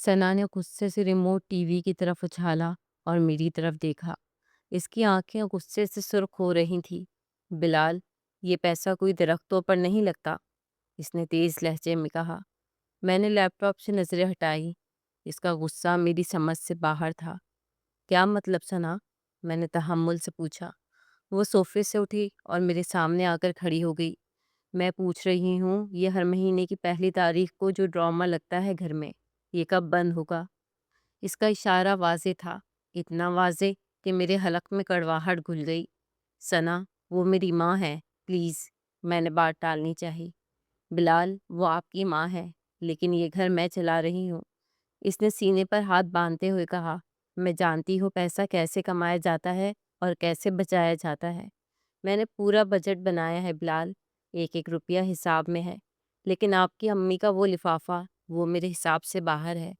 ثنا نے غصے سے ریموٹ ٹی وی کی طرف اچھالا اور میری طرف دیکھا۔ اس کی آنکھیں غصے سے سرخ ہو رہی تھیں۔ بلال، یہ پیسہ کوئی درختوں پر نہیں لگتا، اس نے تیز لہجے میں کہا۔ میں نے لیپ ٹاپ سے نظریں ہٹائی۔ اس کا غصہ میری سمجھ سے باہر تھا۔ کیا مطلب ثنا؟ میں نے تحمل سے پوچھا۔ وہ صوفے سے اٹھی اور میرے سامنے آ کر کھڑی ہو گئی۔ میں پوچھ رہی ہوں، یہ ہر مہینے کی پہلی تاریخ کو جو ڈرامہ لگتا ہے گھر میں، یہ کب بند ہوگا؟ اس کا اشارہ واضح تھا، اتنا واضح کہ میرے حلق میں کڑواہٹ گھل گئی۔ ثنا، وہ میری ماں ہے، پلیز۔ میں نے بات ٹالنی چاہی۔ بلال، وہ آپ کی ماں ہے، لیکن یہ گھر میں چلا رہی ہوں۔ اس نے سینے پر ہاتھ باندھتے ہوئے کہا۔ میں جانتی ہوں پیسہ کیسے کمایا جاتا ہے اور کیسے بچایا جاتا ہے۔ میں نے پورا بجٹ بنایا ہے بلال، ایک ایک روپیہ حساب میں ہے، لیکن آپ کی امی کا وہ لفافہ، وہ میرے حساب سے باہر ہے۔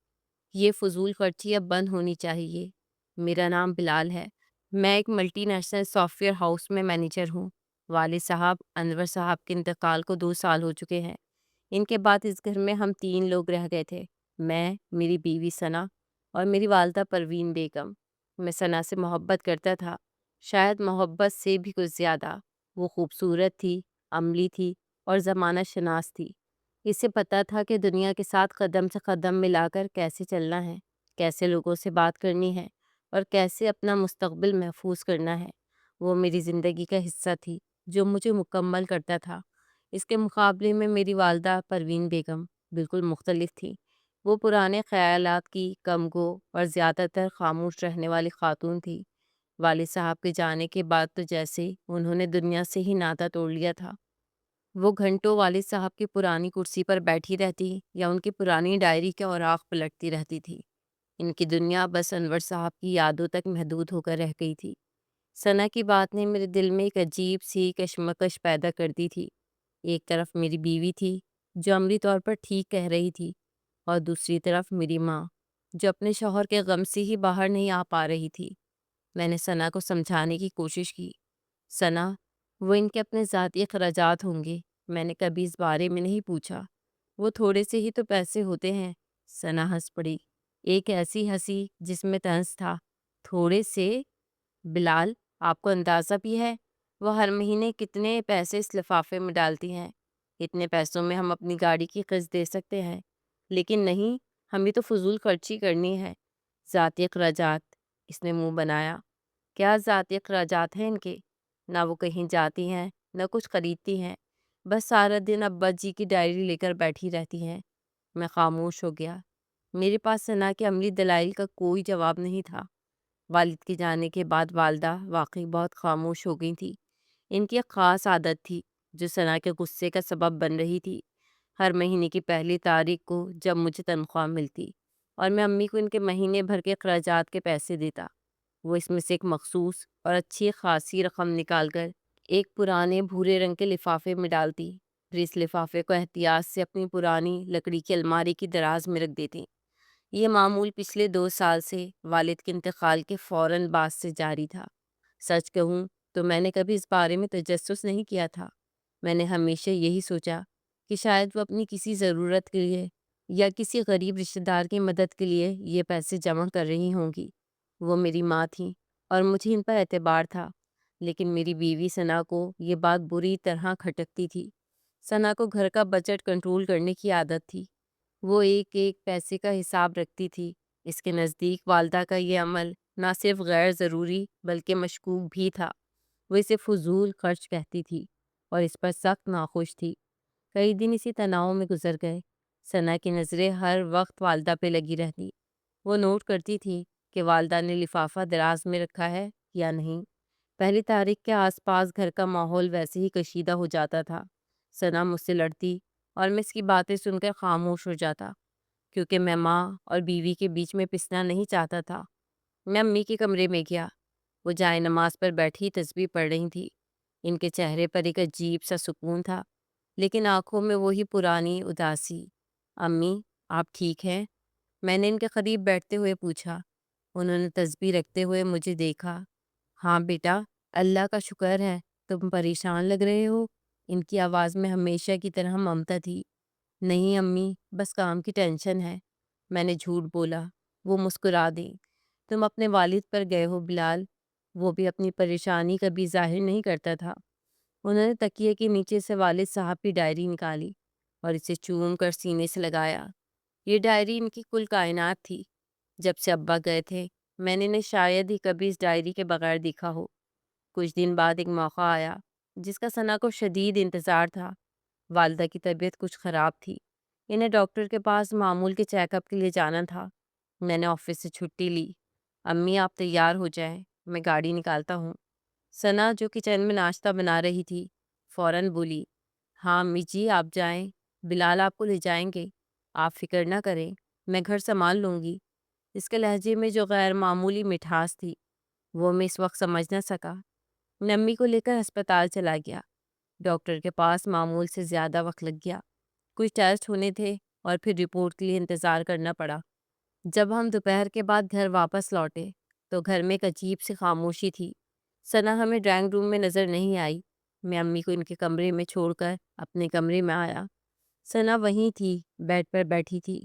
یہ فضول خرچی اب بند ہونی چاہیے۔ میرا نام بلال ہے، میں ایک multi national soft where house میں مینیجر ہوں۔ والد صاحب انور صاحب کے انتقال کو 2 سال ہو چکے ہیں۔ ان کے بعد اس گھر میں ہم 3 لوگ رہ گئے تھے، میں، میری بیوی ثنا اور میری والدہ پروین بیگم۔ میں ثنا سے محبت کرتا تھا، شاید محبت سے بھی کچھ زیادہ۔ وہ خوبصورت تھی، عملی تھی اور زمانہ شناس تھی۔ اسے پتہ تھا کہ دنیا کے ساتھ قدم سے قدم ملا کر کیسے چلنا ہے، کیسے لوگوں سے بات کرنی ہے اور کیسے اپنا مستقبل محفوظ کرنا ہے۔ وہ میری زندگی کا حصہ تھی جو مجھے مکمل کرتا تھا۔ اس کے مقابلے میں میری والدہ پروین بیگم بالکل مختلف تھی۔ وہ پرانے خیالات کی، کم گو اور زیادہ تر خاموش رہنے والی خاتون تھی۔ والد صاحب کے جانے کے بعد تو جیسے انہوں نے دنیا سے ہی ناطا توڑ لیا تھا۔ وہ گھنٹوں والد صاحب کی پرانی کرسی پر بیٹھی رہتی یا ان کی پرانی ڈائری کے اوراق پلٹتی رہتی تھی۔ ان کی دنیا بس انور صاحب کی یادوں تک محدود ہو کر رہ گئی تھی۔ ثنا کی بات نے میرے دل میں ایک عجیب سی کشمکش پیدا کر دی تھی۔ ایک طرف میری بیوی تھی جو عملی طور پر ٹھیک کہہ رہی تھی، اور دوسری طرف میری ماں جو اپنے شوہر کے غم سے ہی باہر نہیں آ پا رہی تھی۔ میں نے ثنا کو سمجھانے کی کوشش کی۔ ثنا، وہ ان کے اپنے ذاتی اخراجات ہوں گے، میں نے کبھی اس بارے میں نہیں پوچھا۔ وہ تھوڑے سے ہی تو پیسے ہوتے ہیں۔ ثنا ہنس پڑی، ایک ایسی ہنسی جس میں طنز تھا۔ تھوڑے سے؟ بلال، آپ کو اندازہ بھی ہے وہ ہر مہینے کتنے پیسے اس لفافے میں ڈالتی ہیں؟ اتنے پیسوں میں ہم اپنی گاڑی کی قسط دے سکتے ہیں، لیکن نہیں، ہمیں تو فضول خرچی کرنی ہے۔ ذاتی اخراجات؟ اس نے منہ بنایا۔ کیا ذاتی اخراجات ہیں ان کے؟ نہ وہ کہیں جاتی ہیں، نہ کچھ خریدتی ہیں، بس سارا دن ابا جی کی ڈائری لے کر بیٹھی رہتی ہیں۔ میں خاموش ہو گیا۔ میرے پاس ثنا کے عملی دلائل کا کوئی جواب نہیں تھا۔ والد کے جانے کے بعد والدہ واقعی بہت خاموش ہو گئی تھی۔ ان کی ایک خاص عادت تھی جو ثنا کے غصے کا سبب بن رہی تھی۔ ہر مہینے کی پہلی تاریخ کو جب مجھے تنخواہ ملتی اور میں امی کو ان کے مہینے بھر کے اخراجات کے پیسے دیتا، وہ اس میں سے ایک مخصوص اور اچھی خاصی رقم نکال کر ایک پرانے بھورے رنگ کے لفافے میں ڈالتی، پھر اس لفافے کو احتیاط سے اپنی پرانی لکڑی کی الماری کی دراز میں رکھ دیتی۔ یہ معمول پچھلے 2 سال سے والد کے انتقال کے فوراً بعد سے جاری تھا۔ سچ کہوں تو میں نے کبھی اس بارے میں تجسس نہیں کیا تھا۔ میں نے ہمیشہ یہی سوچا کہ شاید وہ اپنی کسی ضرورت کے لیے یا کسی غریب رشتہ دار کی مدد کے لیے یہ پیسے جمع کر رہی ہوں گی۔ وہ میری ماں تھیں اور مجھے ان پر اعتبار تھا، لیکن میری بیوی ثنا کو یہ بات بری طرح کھٹکتی تھی۔ ثنا کو گھر کا بجٹ کنٹرول کرنے کی عادت تھی۔ وہ ایک ایک پیسے کا حساب رکھتی تھی۔ اس کے نزدیک والدہ کا یہ عمل نہ صرف غیر ضروری بلکہ مشکوک بھی تھا۔ وہ اسے فضول خرچ کہتی تھی اور اس پر سخت ناخوش تھی۔ کئی دن اسی تناؤ میں گزر گئے۔ ثنا کی نظریں ہر وقت والدہ پہ لگی رہتی۔ وہ نوٹ کرتی تھی کہ والدہ نے لفافہ دراز میں رکھا ہے یا نہیں۔ پہلی تاریخ کے آس پاس گھر کا ماحول ویسے ہی کشیدہ ہو جاتا تھا۔ ثنا مجھ سے لڑتی اور میں اس کی باتیں سن کر خاموش ہو جاتا، کیونکہ میں ماں اور بیوی کے بیچ میں پسنا نہیں چاہتا تھا۔ میں امی کے کمرے میں گیا۔ وہ جائے نماز پر بیٹھی تسبیح پڑھ رہی تھی۔ ان کے چہرے پر ایک عجیب سا سکون تھا، لیکن آنکھوں میں وہی پرانی اداسی۔ امی، آپ ٹھیک ہیں؟ میں نے ان کے قریب بیٹھتے ہوئے پوچھا۔ انہوں نے تسبیح رکھتے ہوئے مجھے دیکھا۔ ہاں بیٹا، اللہ کا شکر ہے۔ تم پریشان لگ رہے ہو؟ ان کی آواز میں ہمیشہ کی طرح ممتا تھی۔ نہیں امی، بس کام کی ٹینشن ہے۔ میں نے جھوٹ بولا۔ وہ مسکرا دیں۔ تم اپنے والد پر گئے ہو بلال؟ وہ بھی اپنی پریشانی کبھی ظاہر نہیں کرتا تھا۔ انہوں نے تکیے کے نیچے سے والد صاحب کی ڈائری نکالی اور اسے چوم کر سینے سے لگایا۔ یہ ڈائری ان کی کل کائنات تھی۔ جب سے ابا گئے تھے میں نے انہیں شاید ہی کبھی اس ڈائری کے بغیر دیکھا ہو۔ کچھ دن بعد ایک موقع آیا جس کا ثنا کو شدید انتظار تھا۔ والدہ کی طبیعت کچھ خراب تھی۔ انہیں ڈاکٹر کے پاس معمول کے چیک اپ کے لیے جانا تھا۔ میں نے آفس سے چھٹی لی۔ امی آپ تیار ہو جائیں، میں گاڑی نکالتا ہوں۔ ثنا جو کچن میں ناشتہ بنا رہی تھی فوراً بولی، ہاں امی جی آپ جائیں، بلال آپ کو لے جائیں گے، آپ فکر نہ کریں، میں گھر سنبھال لوں گی۔ اس کے لہجے میں جو غیر معمولی مٹھاس تھی وہ میں اس وقت سمجھ نہ سکا۔ میں امی کو لے کر ہسپتال چلا گیا۔ ڈاکٹر کے پاس معمول سے زیادہ وقت لگ گیا۔ کچھ ٹیسٹ ہونے تھے اور پھر رپورٹ کے لیے انتظار کرنا پڑا۔ جب ہم دوپہر کے بعد گھر واپس لوٹے تو گھر میں ایک عجیب سی خاموشی تھی۔ ثنا ہمیں ڈرائنگ روم میں نظر نہیں آئی۔ میں امی کو ان کے کمرے میں چھوڑ کر اپنے کمرے میں آیا۔ ثنا وہیں تھی، بیڈ پر بیٹھی تھی۔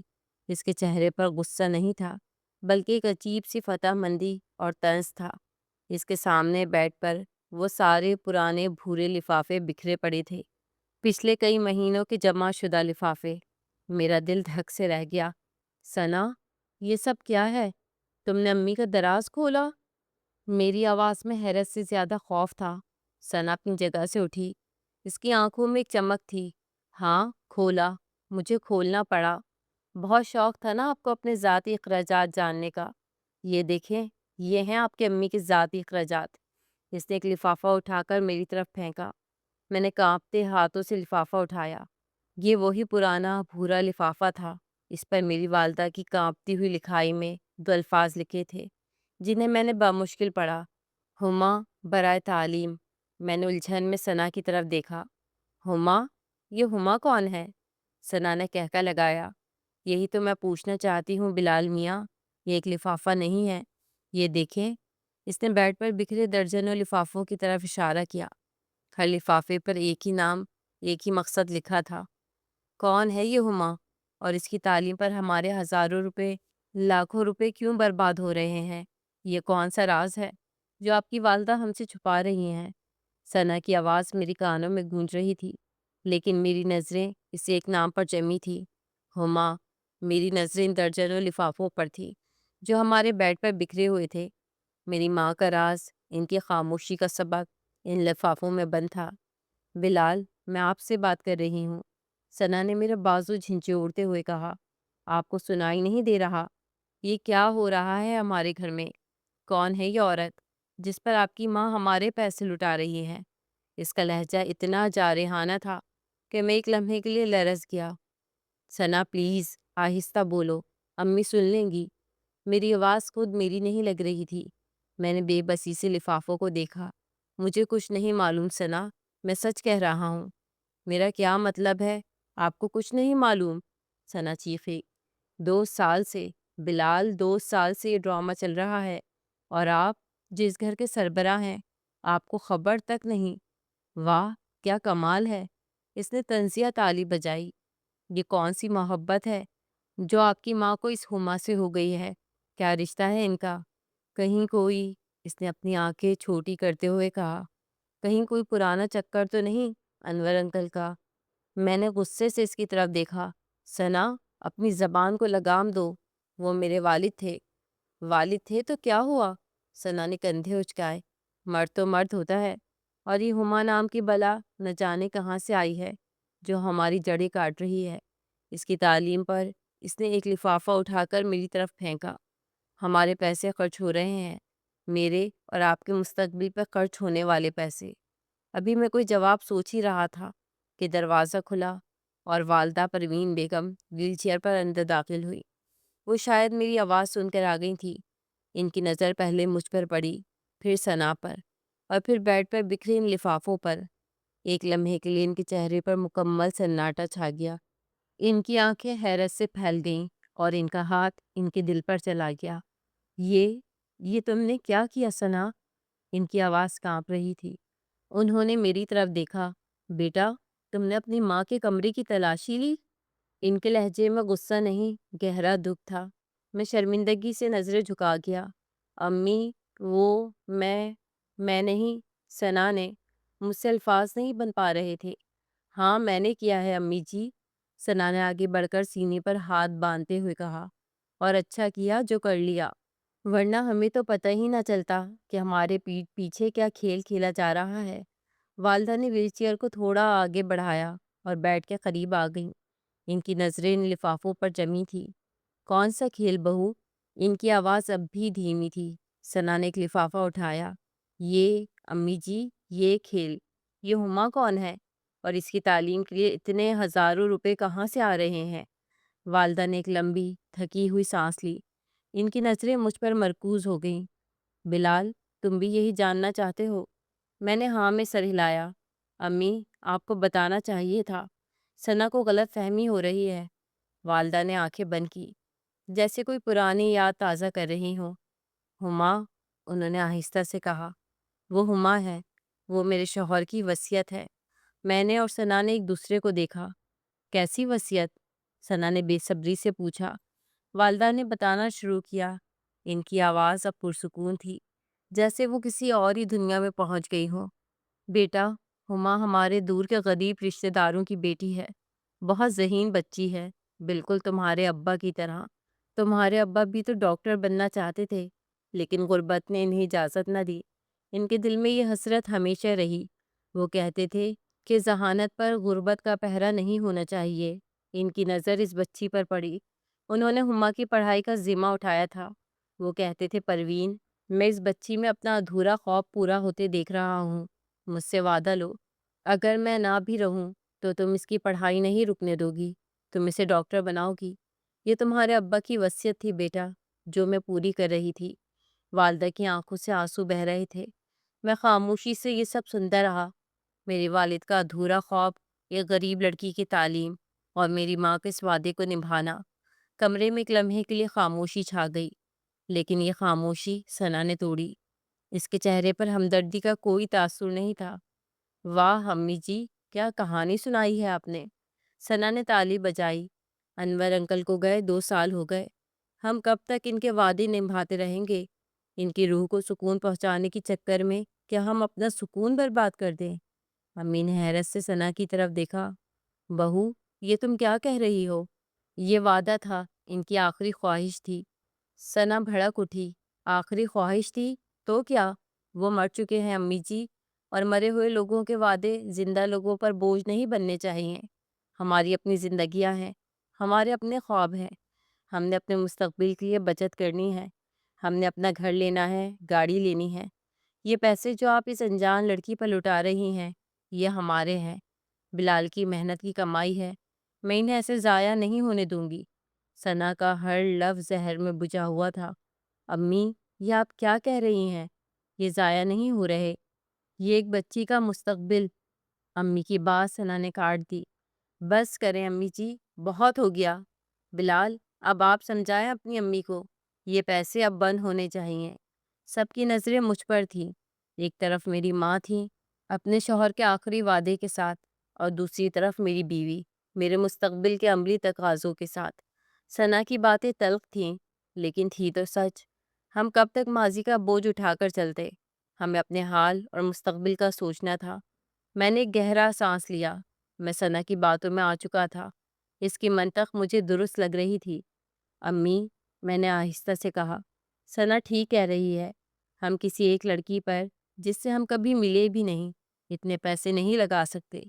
اس کے چہرے پر غصہ نہیں تھا بلکہ ایک عجیب سی فتح مندی اور طنز تھا۔ اس کے سامنے بیڈ پر وہ سارے پرانے بھورے لفافے بکھرے پڑے تھے، پچھلے کئی مہینوں کے جمع شدہ لفافے۔ میرا دل دھک سے رہ گیا۔ ثنا، یہ سب کیا ہے؟ تم نے امی کا دراز کھولا؟ میری آواز میں حیرت سے زیادہ خوف تھا۔ ثنا اپنی جگہ سے اٹھی۔ اس کی آنکھوں میں ایک چمک تھی۔ ہاں کھولا، مجھے کھولنا پڑا۔ بہت شوق تھا نا آپ کو اپنے ذاتی اخراجات جاننے کا۔ یہ دیکھیں، یہ ہیں آپ کے امی کے ذاتی اخراجات۔ اس نے ایک لفافہ اٹھا کر میری طرف پھینکا۔ میں نے کانپتے ہاتھوں سے لفافہ اٹھایا۔ یہ وہی پرانا بھورا لفافہ تھا۔ اس پر میری والدہ کی کانپتی ہوئی لکھائی میں دو الفاظ لکھے تھے جنہیں میں نے بامشکل پڑھا، ہما برائے تعلیم۔ میں نے الجھن میں ثنا کی طرف دیکھا۔ ہما؟ یہ ہما کون ہے؟ ثنا نے کہکا لگایا۔ یہی تو میں پوچھنا چاہتی ہوں بلال میاں، یہ ایک لفافہ نہیں ہے، یہ دیکھیں۔ اس نے بیڈ پر بکھرے درجنوں لفافوں کی طرف اشارہ کیا۔ ہر لفافے پر ایک ہی نام، ایک ہی مقصد لکھا تھا۔ کون ہے یہ ہما؟ اور اس کی تعلیم پر ہمارے ہزاروں روپے، لاکھوں روپے کیوں برباد ہو رہے ہیں؟ یہ کون سا راز ہے جو آپ کی والدہ ہم سے چھپا رہی ہیں؟ ثنا کی آواز میری کانوں میں گونج رہی تھی، لیکن میری نظریں اس ایک نام پر جمی تھی، ہما۔ میری نظریں ان درجنوں لفافوں پر تھی جو ہمارے بیڈ پر بکھرے ہوئے تھے۔ میری ماں کا راز، ان کی خاموشی کا سبق ان لفافوں میں بند تھا۔ بلال، میں آپ سے بات کر رہی ہوں۔ ثنا نے میرا بازو جھنجھوڑتے ہوئے کہا، آپ کو سنائی نہیں دے رہا؟ یہ کیا ہو رہا ہے ہمارے گھر میں؟ کون ہے یہ عورت جس پر آپ کی ماں ہمارے پیسے لٹا رہی ہے؟ اس کا لہجہ اتنا جارحانہ تھا کہ میں ایک لمحے کے لیے لرز گیا۔ ثنا پلیز آہستہ بولو، امی سن لیں گی۔ میری آواز خود میری نہیں لگ رہی تھی۔ میں نے بے بسی سے لفافوں کو دیکھا۔ مجھے کچھ نہیں معلوم ثنا، میں سچ کہہ رہا ہوں۔ میرا کیا مطلب ہے آپ کو کچھ نہیں معلوم؟ ثنا چیخی۔ 2 سال سے، بلال 2 سال سے یہ ڈرامہ چل رہا ہے اور آپ جس گھر کے سربراہ ہیں آپ کو خبر تک نہیں۔ واہ کیا کمال ہے! اس نے طنزیہ تالی بجائی۔ یہ کون سی محبت ہے جو آپ کی ماں کو اس ہما سے ہو گئی ہے؟ کیا رشتہ ہے ان کا؟ کہیں کوئی، اس نے اپنی آنکھیں چھوٹی کرتے ہوئے کہا، کہیں کوئی پرانا چکر تو نہیں انور انکل کا؟ میں نے غصے سے اس کی طرف دیکھا۔ ثنا اپنی زبان کو لگام دو، وہ میرے والد تھے۔ والد تھے تو کیا ہوا؟ ثنا نے کندھے اچکائے۔ مرد تو مرد ہوتا ہے، اور یہ ہما نام کی بلا نہ جانے کہاں سے آئی ہے جو ہماری جڑیں کاٹ رہی ہے۔ اس کی تعلیم پر اس نے ایک لفافہ اٹھا کر میری طرف پھینکا۔ ہمارے پیسے خرچ ہو رہے ہیں، میرے اور آپ کے مستقبل پر خرچ ہونے والے پیسے۔ ابھی میں کوئی جواب سوچ ہی رہا تھا کہ دروازہ کھلا اور والدہ پروین بیگم ویل چیئر پر اندر داخل ہوئی۔ وہ شاید میری آواز سن کر آ گئی تھی۔ ان کی نظر پہلے مجھ پر پڑی، پھر ثنا پر، اور پھر بیڈ پر بکھرے ان لفافوں پر۔ ایک لمحے کے لیے ان کے چہرے پر مکمل سناٹا چھا گیا۔ ان کی آنکھیں حیرت سے پھیل گئیں اور ان کا ہاتھ ان کے دل پر چلا گیا۔ یہ تم نے کیا کیا ثنا؟ ان کی آواز کانپ رہی تھی۔ انہوں نے میری طرف دیکھا۔ بیٹا، تم نے اپنی ماں کے کمرے کی تلاشی لی؟ ان کے لہجے میں غصہ نہیں، گہرا دکھ تھا۔ میں شرمندگی سے نظریں جھکا گیا۔ امی، وہ، میں نہیں۔ ثنا نے مجھ سے الفاظ نہیں بن پا رہے تھے۔ ہاں میں نے کیا ہے امی جی، ثنا نے آگے بڑھ کر سینے پر ہاتھ باندھتے ہوئے کہا، اور اچھا کیا جو کر لیا، ورنہ ہمیں تو پتہ ہی نہ چلتا کہ ہمارے پیٹھ پیچھے کیا کھیل کھیلا جا رہا ہے۔ والدہ نے ویل چیئر کو تھوڑا آگے بڑھایا اور بیٹھ کے قریب آ گئیں۔ ان کی نظریں ان لفافوں پر جمی تھی۔ کون سا کھیل بہو؟ ان کی آواز اب بھی دھیمی تھی۔ ثنا نے ایک لفافہ اٹھایا۔ یہ امی جی، یہ کھیل۔ یہ ہما کون ہے؟ اور اس کی تعلیم کے لیے اتنے ہزاروں روپے کہاں سے آ رہے ہیں؟ والدہ نے ایک لمبی تھکی ہوئی سانس لی۔ ان کی نظریں مجھ پر مرکوز ہو گئیں۔ بلال، تم بھی یہی جاننا چاہتے ہو؟ میں نے ہاں میں سر ہلایا۔ امی، آپ کو بتانا چاہیے تھا۔ ثنا کو غلط فہمی ہو رہی ہے۔ والدہ نے آنکھیں بند کی، جیسے کوئی پرانی یاد تازہ کر رہی ہوں۔ ہما، انہوں نے آہستہ سے کہا، وہ ہما ہے، وہ میرے شوہر کی وصیت ہے۔ میں نے اور ثنا نے ایک دوسرے کو دیکھا۔ کیسی وصیت؟ ثنا نے بے صبری سے پوچھا۔ والدہ نے بتانا شروع کیا۔ ان کی آواز اب پرسکون تھی، جیسے وہ کسی اور ہی دنیا میں پہنچ گئی ہو۔ بیٹا، ہما ہمارے دور کے غریب رشتہ داروں کی بیٹی ہے، بہت ذہین بچی ہے، بالکل تمہارے ابا کی طرح۔ تمہارے ابا بھی تو ڈاکٹر بننا چاہتے تھے، لیکن غربت نے انہیں اجازت نہ دی۔ ان کے دل میں یہ حسرت ہمیشہ رہی۔ وہ کہتے تھے کہ ذہانت پر غربت کا پہرا نہیں ہونا چاہیے۔ ان کی نظر اس بچی پر پڑی۔ انہوں نے ہما کی پڑھائی کا ذمہ اٹھایا تھا۔ وہ کہتے تھے، پروین، میں اس بچی میں اپنا ادھورا خواب پورا ہوتے دیکھ رہا ہوں۔ مجھ سے وعدہ لو، اگر میں نہ بھی رہوں تو تم اس کی پڑھائی نہیں رکنے دو گی، تم اسے ڈاکٹر بناؤ گی۔ یہ تمہارے ابا کی وصیت تھی بیٹا، جو میں پوری کر رہی تھی۔ والدہ کی آنکھوں سے آنسو بہہ رہے تھے۔ میں خاموشی سے یہ سب سنتا رہا۔ میرے والد کا ادھورا خواب، ایک غریب لڑکی کی تعلیم، اور میری ماں کے اس وعدے کو نبھانا۔ کمرے میں ایک لمحے کے لیے خاموشی چھا گئی، لیکن یہ خاموشی ثنا نے توڑی۔ اس کے چہرے پر ہمدردی کا کوئی تاثر نہیں تھا۔ واہ امی جی، کیا کہانی سنائی ہے آپ نے! ثنا نے تالی بجائی۔ انور انکل کو گئے 2 سال ہو گئے۔ ہم کب تک ان کے وعدے نبھاتے رہیں گے؟ ان کی روح کو سکون پہنچانے کے چکر میں کیا ہم اپنا سکون برباد کر دیں؟ امی نے حیرت سے ثنا کی طرف دیکھا۔ بہو، یہ تم کیا کہہ رہی ہو؟ یہ وعدہ تھا، ان کی آخری خواہش تھی۔ ثنا بھڑک اٹھی۔ آخری خواہش تھی تو کیا؟ وہ مر چکے ہیں امی جی، اور مرے ہوئے لوگوں کے وعدے زندہ لوگوں پر بوجھ نہیں بننے چاہیے۔ ہماری اپنی زندگیاں ہیں، ہمارے اپنے خواب ہیں۔ ہم نے اپنے مستقبل کے لیے بچت کرنی ہے۔ ہم نے اپنا گھر لینا ہے، گاڑی لینی ہے۔ یہ پیسے جو آپ اس انجان لڑکی پر لٹا رہی ہیں، یہ ہمارے ہیں، بلال کی محنت کی کمائی ہے۔ میں انہیں ایسے ضائع نہیں ہونے دوں گی۔ ثنا کا ہر لفظ زہر میں بجھا ہوا تھا۔ امی، یہ آپ کیا کہہ رہی ہیں؟ یہ ضائع نہیں ہو رہے، یہ ایک بچی کا مستقبل۔ امی کی بات ثنا نے کاٹ دی۔ بس کریں امی جی، بہت ہو گیا۔ بلال، اب آپ سمجھائیں اپنی امی کو، یہ پیسے اب بند ہونے چاہیے۔ سب کی نظریں مجھ پر تھیں۔ ایک طرف میری ماں تھی، اپنے شوہر کے آخری وعدے کے ساتھ، اور دوسری طرف میری بیوی، میرے مستقبل کے عملی تقاضوں کے ساتھ۔ ثنا کی باتیں تلخ تھیں، لیکن تھی تو سچ۔ ہم کب تک ماضی کا بوجھ اٹھا کر چلتے؟ ہمیں اپنے حال اور مستقبل کا سوچنا تھا۔ میں نے ایک گہرا سانس لیا۔ میں ثنا کی باتوں میں آ چکا تھا۔ اس کی منطق مجھے درست لگ رہی تھی۔ امی، میں نے آہستہ سے کہا، ثنا ٹھیک کہہ رہی ہے۔ ہم کسی ایک لڑکی پر، جس سے ہم کبھی ملے بھی نہیں، اتنے پیسے نہیں لگا سکتے۔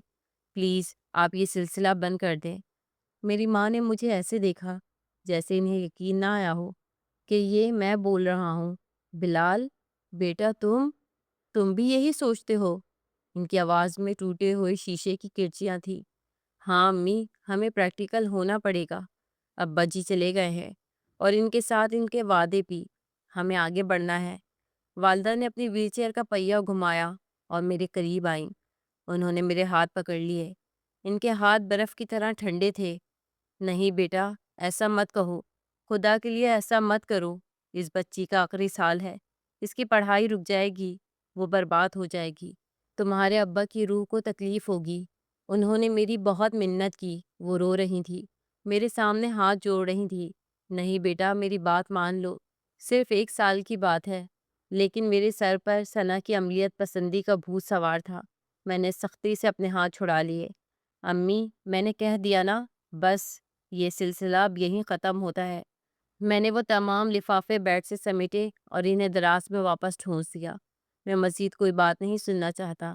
پلیز آپ یہ سلسلہ بند کر دیں۔ میری ماں نے مجھے ایسے دیکھا جیسے انہیں یقین نہ آیا ہو کہ یہ میں بول رہا ہوں۔ بلال، بیٹا، تم بھی یہی سوچتے ہو؟ ان کی آواز میں ٹوٹے ہوئے شیشے کی کرچیاں تھیں۔ ہاں امی، ہمیں پریکٹیکل ہونا پڑے گا۔ ابا جی چلے گئے ہیں، اور ان کے ساتھ ان کے وعدے بھی۔ ہمیں آگے بڑھنا ہے۔ والدہ نے اپنی ویل چیئر کا پہیہ گھمایا اور میرے قریب آئیں۔ انہوں نے میرے ہاتھ پکڑ لیے۔ ان کے ہاتھ برف کی طرح ٹھنڈے تھے۔ نہیں بیٹا، ایسا مت کہو، خدا کے لیے ایسا مت کرو۔ اس بچی کا آخری سال ہے، اس کی پڑھائی رک جائے گی، وہ برباد ہو جائے گی۔ تمہارے ابا کی روح کو تکلیف ہوگی۔ انہوں نے میری بہت منت کی، وہ رو رہی تھی۔ میرے سامنے ہاتھ جوڑ رہی تھی۔ نہیں بیٹا، میری بات مان لو، صرف 1 سال کی بات ہے۔ لیکن میرے سر پر ثنا کی عملیت پسندی کا بھوت سوار تھا۔ میں نے سختی سے اپنے ہاتھ چھڑا لیے۔ امی، میں نے کہہ دیا نا، بس یہ سلسلہ اب یہیں ختم ہوتا ہے۔ میں نے وہ تمام لفافے بیڈ سے سمیٹے اور انہیں دراز میں واپس ٹھونس دیا۔ میں مزید کوئی بات نہیں سننا چاہتا۔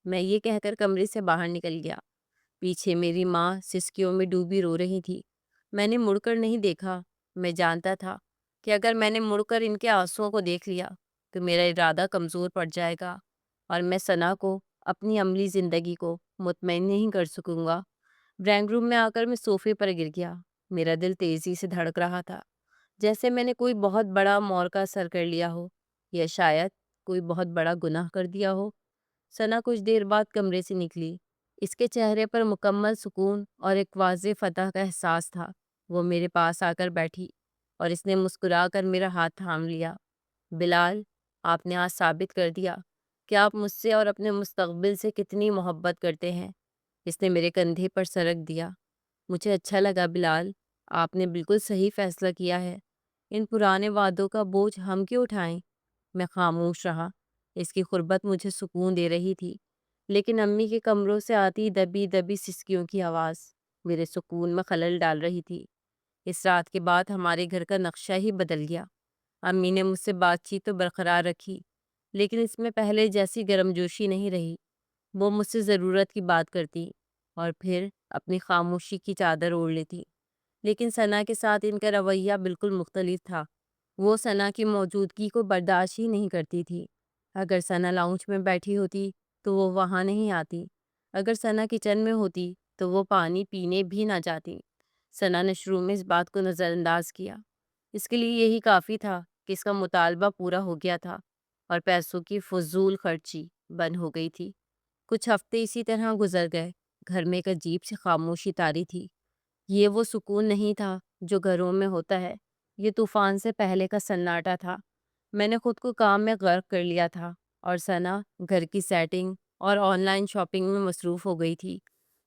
میں یہ کہہ کر کمرے سے باہر نکل گیا۔ پیچھے میری ماں سسکیوں میں ڈوبی رو رہی تھی۔ میں نے مڑ کر نہیں دیکھا۔ میں جانتا تھا کہ اگر میں نے مڑ کر ان کے آنسوؤں کو دیکھ لیا تو میرا ارادہ کمزور پڑ جائے گا اور میں ثنا کو اپنی عملی زندگی کو مطمئن نہیں کر سکوں گا۔ ڈرائنگ روم میں آ کر میں صوفے پر گر گیا۔ میرا دل تیزی سے دھڑک رہا تھا، جیسے میں نے کوئی بہت بڑا مورکا سر کر لیا ہو، یا شاید کوئی بہت بڑا گناہ کر دیا ہو۔ ثنا کچھ دیر بعد کمرے سے نکلی۔ اس کے چہرے پر مکمل سکون اور ایک واضح فتح کا احساس تھا۔ وہ میرے پاس آ کر بیٹھی اور اس نے مسکرا کر میرا ہاتھ تھام لیا۔ بلال، آپ نے آج ثابت کر دیا کہ آپ مجھ سے اور اپنے مستقبل سے کتنی محبت کرتے ہیں۔ اس نے میرے کندھے پر سر رکھ دیا۔ مجھے اچھا لگا بلال، آپ نے بالکل صحیح فیصلہ کیا ہے۔ ان پرانے وعدوں کا بوجھ ہم کیوں اٹھائیں؟ میں خاموش رہا۔ اس کی قربت مجھے سکون دے رہی تھی، لیکن امی کے کمروں سے آتی دبی دبی سسکیوں کی آواز میرے سکون میں خلل ڈال رہی تھی۔ اس رات کے بعد ہمارے گھر کا نقشہ ہی بدل گیا۔ امی نے مجھ سے بات چیت تو برقرار رکھی، لیکن اس میں پہلے جیسی گرم جوشی نہیں رہی۔ وہ مجھ سے ضرورت کی بات کرتی اور پھر اپنی خاموشی کی چادر اوڑھ لیتی۔ لیکن ثنا کے ساتھ ان کا رویہ بالکل مختلف تھا۔ وہ ثنا کی موجودگی کو برداشت ہی نہیں کرتی تھی۔ اگر ثنا لاؤنج میں بیٹھی ہوتی تو وہ وہاں نہیں آتی۔ اگر ثنا کچن میں ہوتی تو وہ پانی پینے بھی نہ جاتی۔ ثنا نے شروع میں اس بات کو نظر انداز کیا۔ اس کے لیے یہی کافی تھا کہ اس کا مطالبہ پورا ہو گیا تھا اور پیسوں کی فضول خرچی بند ہو گئی تھی۔ کچھ ہفتے اسی طرح گزر گئے۔ گھر میں ایک عجیب سی خاموشی طاری تھی۔ یہ وہ سکون نہیں تھا جو گھروں میں ہوتا ہے، یہ طوفان سے پہلے کا سناٹا تھا۔ میں نے خود کو کام میں غرق کر لیا تھا اور ثنا گھر کی سیٹنگ اور آن لائن شاپنگ میں مصروف ہو گئی تھی۔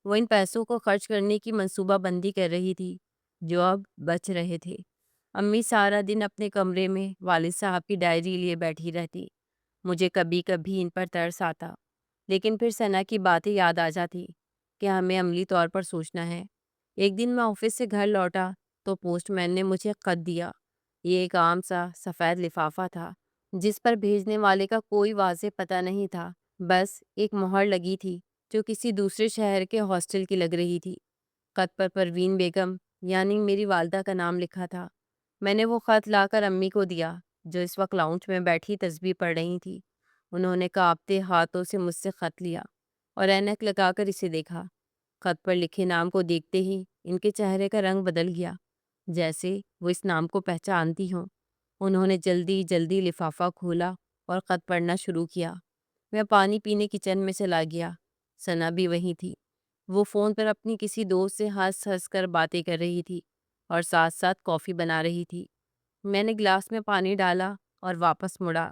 وہ ان پیسوں کو خرچ کرنے کی منصوبہ بندی کر رہی تھی جو اب بچ رہے تھے۔ امی سارا دن اپنے کمرے میں والد صاحب کی ڈائری لیے بیٹھی رہتی۔ مجھے کبھی کبھی ان پر ترس آتا، لیکن پھر ثنا کی باتیں یاد آ جاتی کہ ہمیں عملی طور پر سوچنا ہے۔ ایک دن میں آفس سے گھر لوٹا تو پوسٹ مین نے مجھے ایک خط دیا۔ یہ ایک عام سا سفید لفافہ تھا جس پر بھیجنے والے کا کوئی واضح پتہ نہیں تھا، بس ایک مہر لگی تھی جو کسی دوسرے شہر کے ہاسٹل کی لگ رہی تھی۔ خط پر پروین بیگم یعنی میری والدہ کا نام لکھا تھا۔ میں نے وہ خط لا کر امی کو دیا جو اس وقت لاؤنج میں بیٹھی تسبیح پڑھ رہی تھی۔ انہوں نے کانپتے ہاتھوں سے مجھ سے خط لیا اور اینک لگا کر اسے دیکھا۔ خط پر لکھے نام کو دیکھتے ہی ان کے چہرے کا رنگ بدل گیا، جیسے وہ اس نام کو پہچانتی ہوں۔ انہوں نے جلدی جلدی لفافہ کھولا اور خط پڑھنا شروع کیا۔ میں پانی پینے کچن میں چلا گیا۔ ثنا بھی وہیں تھی۔ وہ فون پر اپنی کسی دوست سے ہنس ہنس کر باتیں کر رہی تھی اور ساتھ ساتھ کافی بنا رہی تھی۔ میں نے گلاس میں پانی ڈالا اور واپس مڑا۔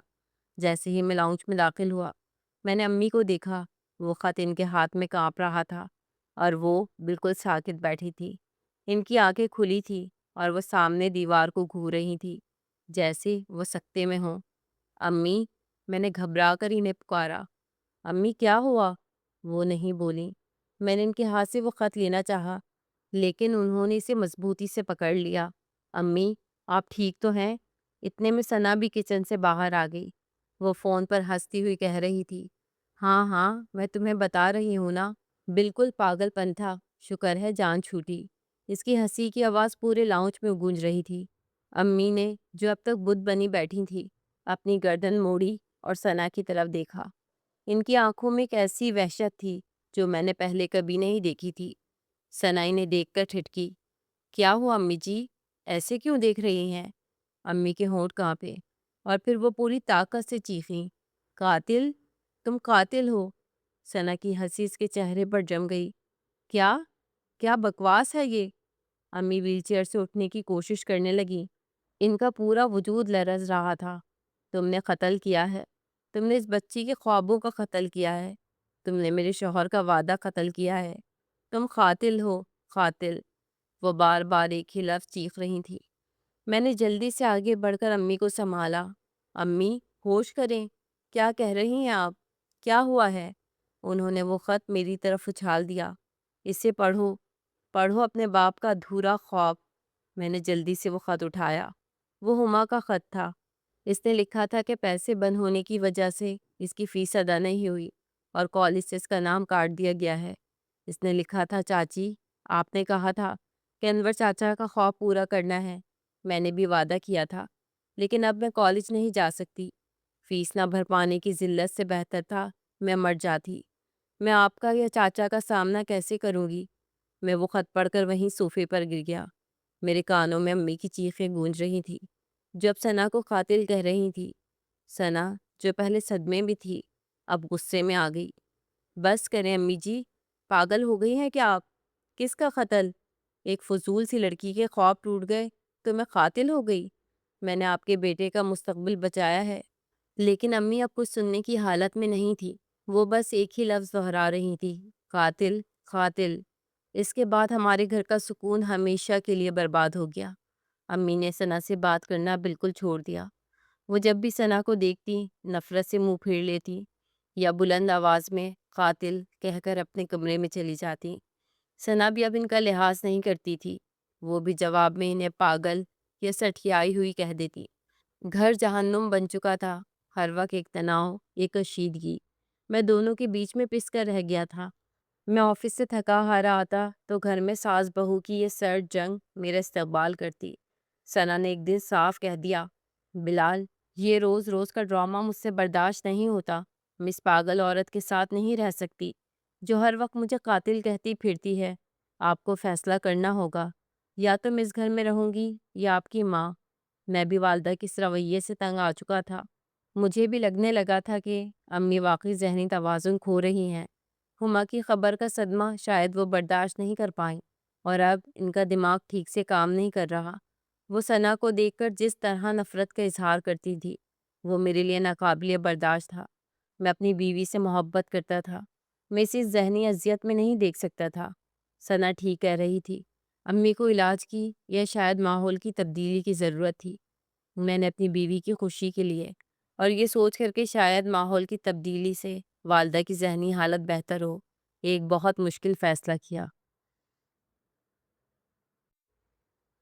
جیسے ہی میں لاؤنج میں داخل ہوا، میں نے امی کو دیکھا۔ وہ خط ان کے ہاتھ میں کانپ رہا تھا اور وہ بالکل ساکت بیٹھی تھی۔ ان کی آنکھیں کھلی تھی اور وہ سامنے دیوار کو گھور رہی تھی، جیسے وہ سکتے میں ہوں۔ امی، میں نے گھبرا کر انہیں پکارا۔ امی کیا ہوا؟ وہ نہیں بولیں۔ میں نے ان کے ہاتھ سے وہ خط لینا چاہا، لیکن انہوں نے اسے مضبوطی سے پکڑ لیا۔ امی، آپ ٹھیک تو ہیں؟ اتنے میں ثنا بھی کچن سے باہر آ گئی۔ وہ فون پر ہنستی ہوئی کہہ رہی تھی، ہاں ہاں، میں تمہیں بتا رہی ہوں نا، بالکل پاگل پن تھا، شکر ہے جان چھوٹی۔ اس کی ہنسی کی آواز پورے لاؤنج میں گونج رہی تھی۔ امی نے، جو اب تک بت بنی بیٹھی تھی، اپنی گردن موڑی اور ثنا کی طرف دیکھا۔ ان کی آنکھوں میں ایک ایسی وحشت تھی جو میں نے پہلے کبھی نہیں دیکھی تھی۔ ثنا انہیں دیکھ کر ٹھٹکی۔ کیا ہوا امی جی؟ ایسے کیوں دیکھ رہی ہیں؟ امی کے ہونٹ کانپے اور پھر وہ پوری طاقت سے چیخیں، قاتل؟ تم قاتل ہو؟ ثنا کی ہنسی اس کے چہرے پر جم گئی۔ کیا کیا بکواس ہے یہ؟ امی ویل چیئر سے اٹھنے کی کوشش کرنے لگی۔ ان کا پورا وجود لرز رہا تھا۔ تم نے قتل کیا ہے۔ تم نے اس بچی کے خوابوں کا قتل کیا ہے۔ تم نے میرے شوہر کا وعدہ قتل کیا ہے۔ تم قاتل ہو، قاتل۔ وہ بار بار ایک ہی لفظ چیخ رہی تھی۔ میں نے جلدی سے آگے بڑھ کر امی کو سنبھالا۔ امی، ہوش کریں، کیا کہہ رہی ہیں آپ؟ کیا ہوا ہے؟ انہوں نے وہ خط میری طرف اچھال دیا۔ اسے پڑھو، پڑھو اپنے باپ کا ادھورا خواب۔ میں نے جلدی سے وہ خط اٹھایا۔ وہ ہما کا خط تھا۔ اس نے لکھا تھا کہ پیسے بند ہونے کی وجہ سے اس کی فیس ادا نہیں ہوئی اور کالج سے اس کا نام کاٹ دیا گیا ہے۔ اس نے لکھا تھا، چاچی، آپ نے کہا تھا کہ انور چاچا کا خواب پورا کرنا ہے۔ میں نے بھی وعدہ کیا تھا، لیکن اب میں کالج نہیں جا سکتی۔ فیس نہ بھر پانے کی ذلت سے بہتر تھا میں مر جاتی۔ میں آپ کا یا چاچا کا سامنا کیسے کروں گی؟ میں وہ خط پڑھ کر وہیں صوفے پر گر گیا۔ میرے کانوں میں امی کی چیخیں گونج رہی تھی جو اب ثنا کو قاتل کہہ رہی تھی۔ ثنا جو پہلے صدمے میں تھی اب غصے میں آ گئی۔ بس کریں امی جی، پاگل ہو گئی ہیں کیا آپ؟ کس کا قتل؟ ایک فضول سی لڑکی کے خواب ٹوٹ گئے تو میں قاتل ہو گئی؟ میں نے آپ کے بیٹے کا مستقبل بچایا ہے۔ لیکن امی اب کچھ سننے کی حالت میں نہیں تھی۔ وہ بس ایک ہی لفظ دہرا رہی تھی، قاتل، قاتل۔ اس کے بعد ہمارے گھر کا سکون ہمیشہ کے لیے برباد ہو گیا۔ امی نے ثنا سے بات کرنا بالکل چھوڑ دیا۔ وہ جب بھی ثنا کو دیکھتی نفرت سے منہ پھیر لیتی یا بلند آواز میں قاتل کہہ کر اپنے کمرے میں چلی جاتی۔ ثنا بھی اب ان کا لحاظ نہیں کرتی تھی۔ وہ بھی جواب میں انہیں پاگل یا سٹھیائی ہوئی کہہ دیتی۔ گھر جہنم بن چکا تھا، ہر وقت ایک تناؤ، ایک کشیدگی۔ میں دونوں کے بیچ میں پس کر رہ گیا تھا۔ میں آفس سے تھکا ہارا آتا تو گھر میں ساس بہو کی یہ سرد جنگ میرا استقبال کرتی۔ ثنا نے ایک دن صاف کہہ دیا، بلال، یہ روز روز کا ڈرامہ مجھ سے برداشت نہیں ہوتا۔ میں اس پاگل عورت کے ساتھ نہیں رہ سکتی جو ہر وقت مجھے قاتل کہتی پھرتی ہے۔ آپ کو فیصلہ کرنا ہوگا، یا تو میں اس گھر میں رہوں گی یا آپ کی ماں۔ میں بھی والدہ کے اس رویے سے تنگ آ چکا تھا۔ مجھے بھی لگنے لگا تھا کہ امی واقعی ذہنی توازن کھو رہی ہیں۔ ہما کی خبر کا صدمہ شاید وہ برداشت نہیں کر پائیں اور اب ان کا دماغ ٹھیک سے کام نہیں کر رہا۔ وہ ثنا کو دیکھ کر جس طرح نفرت کا اظہار کرتی تھی وہ میرے لیے ناقابل برداشت تھا۔ میں اپنی بیوی سے محبت کرتا تھا، میں اسے ذہنی اذیت میں نہیں دیکھ سکتا تھا۔ ثنا ٹھیک کہہ رہی تھی، امی کو علاج کی یا شاید ماحول کی تبدیلی کی ضرورت تھی۔ میں نے اپنی بیوی کی خوشی کے لیے اور یہ سوچ کر کہ شاید ماحول کی تبدیلی سے والدہ کی ذہنی حالت بہتر ہو، ایک بہت مشکل فیصلہ کیا۔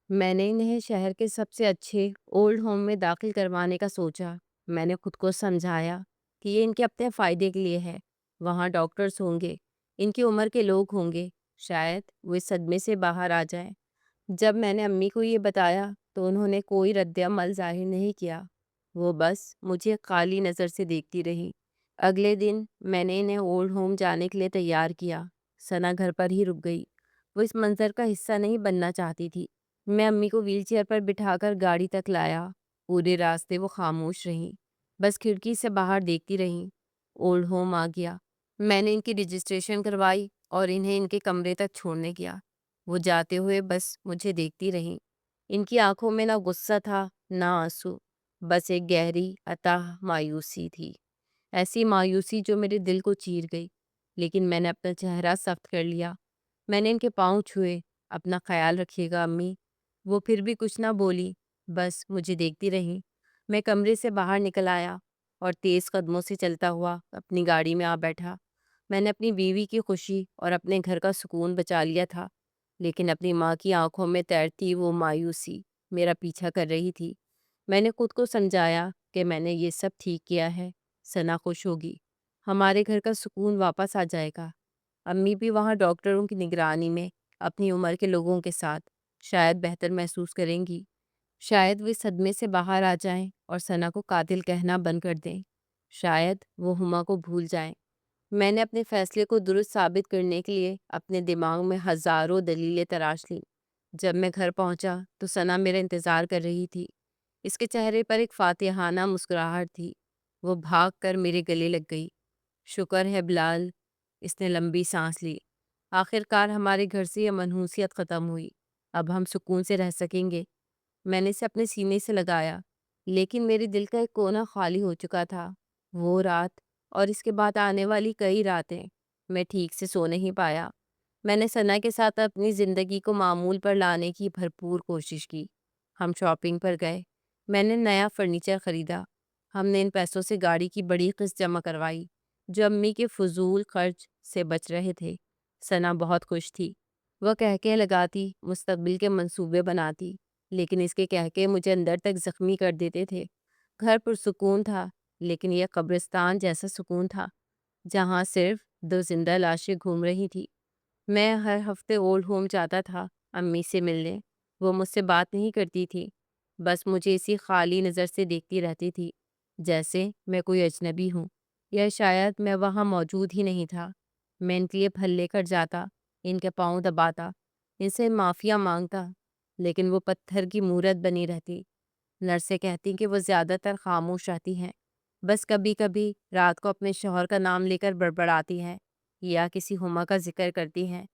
میں نے انہیں شہر کے سب سے اچھے اولڈ ہوم میں داخل کروانے کا سوچا۔ میں نے خود کو سمجھایا کہ یہ ان کے اپنے فائدے کے لیے ہے۔ وہاں ڈاکٹرز ہوں گے، ان کی عمر کے لوگ ہوں گے، شاید وہ اس صدمے سے باہر آ جائیں۔ جب میں نے امی کو یہ بتایا تو انہوں نے کوئی رد عمل ظاہر نہیں کیا۔ وہ بس مجھے خالی نظر سے دیکھتی رہی۔ اگلے دن میں نے انہیں اولڈ ہوم جانے کے لیے تیار کیا۔ ثنا گھر پر ہی رک گئی۔ وہ اس منظر کا حصہ نہیں بننا چاہتی تھی۔ میں امی کو ویل چیئر پر بٹھا کر گاڑی تک لایا۔ پورے راستے وہ خاموش رہیں، بس کھڑکی سے باہر دیکھتی رہیں۔ اولڈ ہوم آ گیا۔ میں نے ان کی رجسٹریشن کروائی اور انہیں ان کے کمرے تک چھوڑنے گیا۔ وہ جاتے ہوئے بس مجھے دیکھتی رہیں۔ ان کی آنکھوں میں نہ غصہ تھا نہ آنسو، بس ایک گہری اتاہ مایوسی تھی، ایسی مایوسی جو میرے دل کو چیر گئی۔ لیکن میں نے اپنا چہرہ سخت کر لیا۔ میں نے ان کے پاؤں چھوئے۔ اپنا خیال رکھیے گا امی۔ وہ پھر بھی کچھ نہ بولی، بس مجھے دیکھتی رہیں۔ میں کمرے سے باہر نکل آیا اور تیز قدموں سے چلتا ہوا اپنی گاڑی میں آ بیٹھا۔ میں نے اپنی بیوی کی خوشی اور اپنے گھر کا سکون بچا لیا تھا، لیکن اپنی ماں کی آنکھوں میں تیرتی وہ مایوسی میرا پیچھا کر رہی تھی۔ میں نے خود کو سمجھایا کہ میں نے یہ سب ٹھیک کیا ہے، ثنا خوش ہوگی، ہمارے گھر کا سکون واپس آ جائے گا۔ امی بھی وہاں ڈاکٹروں کی نگرانی میں اپنی عمر کے لوگوں کے ساتھ شاید بہتر محسوس کریں گی۔ شاید وہ اس صدمے سے باہر آ جائیں اور ثنا کو قاتل کہنا بند کر دیں۔ شاید وہ ہما کو بھول جائیں۔ میں نے اپنے فیصلے کو درست ثابت کرنے کے لیے اپنے دماغ میں ہزاروں دلیلیں تراش لیں۔ جب میں گھر پہنچا تو ثنا میرا انتظار کر رہی تھی۔ اس کے چہرے پر ایک فاتحانہ مسکراہٹ تھی۔ وہ بھاگ کر میرے گلے لگ گئی۔ شکر ہے بلال، اس نے لمبی سانس لی۔ آخر کار ہمارے گھر سے یہ منحوسیت ختم ہوئی، اب ہم سکون سے رہ سکیں گے۔ میں نے اسے اپنے سینے سے لگایا، لیکن میرے دل کا ایک کونا خالی ہو چکا تھا۔ وہ رات اور اس کے بعد آنے والی کئی راتیں میں ٹھیک سے سو نہیں پایا۔ میں نے ثنا کے ساتھ اپنی زندگی کو معمول پر لانے کی بھرپور کوشش کی۔ ہم شاپنگ پر گئے، میں نے نیا فرنیچر خریدا، ہم نے ان پیسوں سے گاڑی کی بڑی قسط جمع کروائی جو امی کے فضول خرچ سے بچ رہے تھے۔ ثنا بہت خوش تھی، وہ کہکے لگاتی، مستقبل کے منصوبے بناتی، لیکن اس کے کہکے مجھے اندر تک زخمی کر دیتے تھے۔ گھر پرسکون تھا، لیکن یہ قبرستان جیسا سکون تھا جہاں صرف دو زندہ لاشیں گھوم رہی تھی۔ میں ہر ہفتے اولڈ ہوم جاتا تھا امی سے ملنے، وہ مجھ سے بات نہیں کرتی تھی، بس مجھے اسی خالی نظر سے دیکھتی رہتی تھی، جیسے میں کوئی اجنبی ہوں یا شاید میں وہاں موجود ہی نہیں تھا۔ میں ان کے لیے پھل لے کر جاتا، ان کے پاؤں دباتا، ان سے معافیا مانگتا، لیکن وہ پتھر کی مورت بنی رہتی۔ نرسیں کہتی کہ وہ زیادہ تر خاموش رہتی ہیں، بس کبھی کبھی رات کو اپنے شوہر کا نام لے کر بڑبڑاتی ہیں یا کسی ہما کا ذکر کرتی ہیں۔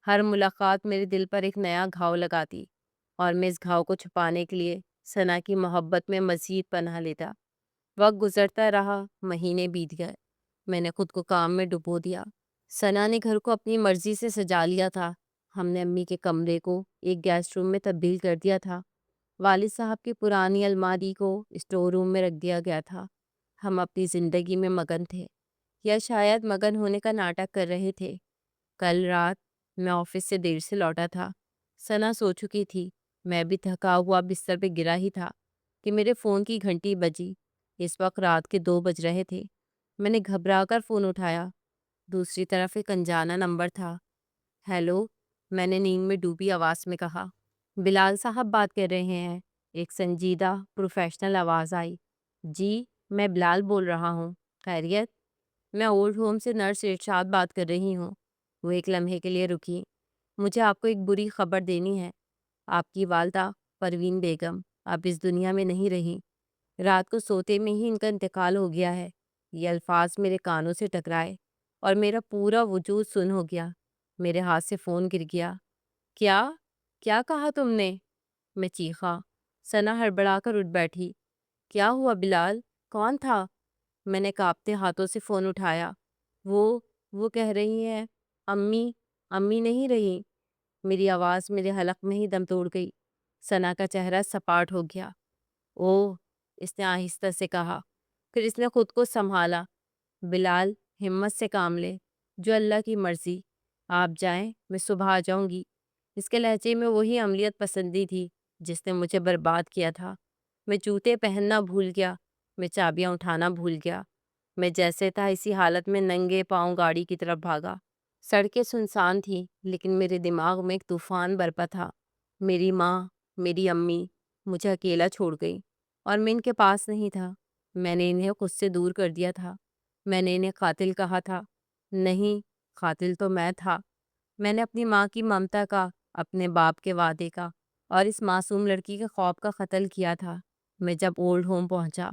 ہر ملاقات میرے دل پر ایک نیا گھاؤ لگاتی، اور میں اس گھاؤ کو چھپانے کے لیے ثنا کی محبت میں مزید پناہ لیتا۔ وقت گزرتا رہا، مہینے بیت گئے، میں نے خود کو کام میں ڈبو دیا۔ ثنا نے گھر کو اپنی مرضی سے سجا لیا تھا، ہم نے امی کے کمرے کو ایک گیسٹ روم میں تبدیل کر دیا تھا، والد صاحب کی پرانی الماری کو اسٹور روم میں رکھ دیا گیا تھا۔ ہم اپنی زندگی میں مگن تھے، یا شاید مگن ہونے کا ناٹک کر رہے تھے۔ کل رات میں آفس سے دیر سے لوٹا تھا، ثنا سو چکی تھی، میں بھی تھکا ہوا بستر پہ گرا ہی تھا کہ میرے فون کی گھنٹی بجی۔ اس وقت رات کے 2 بج رہے تھے۔ میں نے گھبرا کر فون اٹھایا، دوسری طرف ایک انجانا نمبر تھا۔ ہیلو، میں نے نیند میں ڈوبی آواز میں کہا۔ بلال صاحب بات کر رہے ہیں، ایک سنجیدہ پروفیشنل آواز آئی۔ جی، میں بلال بول رہا ہوں، خیریت؟ میں اولڈ ہوم سے نرس ارشاد بات کر رہی ہوں۔ وہ ایک لمحے کے لیے رکی۔ مجھے آپ کو ایک بری خبر دینی ہے، آپ کی والدہ پروین بیگم اب اس دنیا میں نہیں رہی۔ رات کو سوتے میں ہی ان کا انتقال ہو گیا ہے۔ یہ الفاظ میرے کانوں سے ٹکرائے اور میرا پورا وجود سن ہو گیا۔ میرے ہاتھ سے فون گر گیا۔ کیا کیا کہا تم نے؟ میں چیخا۔ ثنا ہڑبڑا کر اٹھ بیٹھی۔ کیا ہوا بلال؟ کون تھا؟ میں نے کانپتے ہاتھوں سے فون اٹھایا۔ وہ کہہ رہی ہے امی، امی نہیں رہی۔ میری آواز میرے حلق میں ہی دم توڑ گئی۔ ثنا کا چہرہ سپاٹ ہو گیا۔ اوہ، اس نے آہستہ سے کہا، پھر اس نے خود کو سنبھالا۔ بلال، ہمت سے کام لے، جو اللہ کی مرضی، آپ جائیں، میں صبح آ جاؤں گی۔ اس کے لہجے میں وہی عملیت پسندی تھی جس نے مجھے برباد کیا تھا۔ میں جوتے پہننا بھول گیا، میں چابیاں اٹھانا بھول گیا، میں جیسے تھا اسی حالت میں ننگے پاؤں گاڑی کی طرف بھاگا۔ سڑکیں سنسان تھیں، لیکن میرے دماغ میں ایک طوفان برپا تھا۔ میری ماں، میری امی مجھے اکیلا چھوڑ گئی، اور میں ان کے پاس نہیں تھا۔ میں نے انہیں خود سے دور کر دیا تھا۔ میں نے انہیں قاتل کہا تھا۔ نہیں، قاتل تو میں تھا۔ میں نے اپنی ماں کی ممتا کا، اپنے باپ کے وعدے کا، اور اس معصوم لڑکی کے خواب کا قتل کیا تھا۔ میں جب اولڈ ہوم پہنچا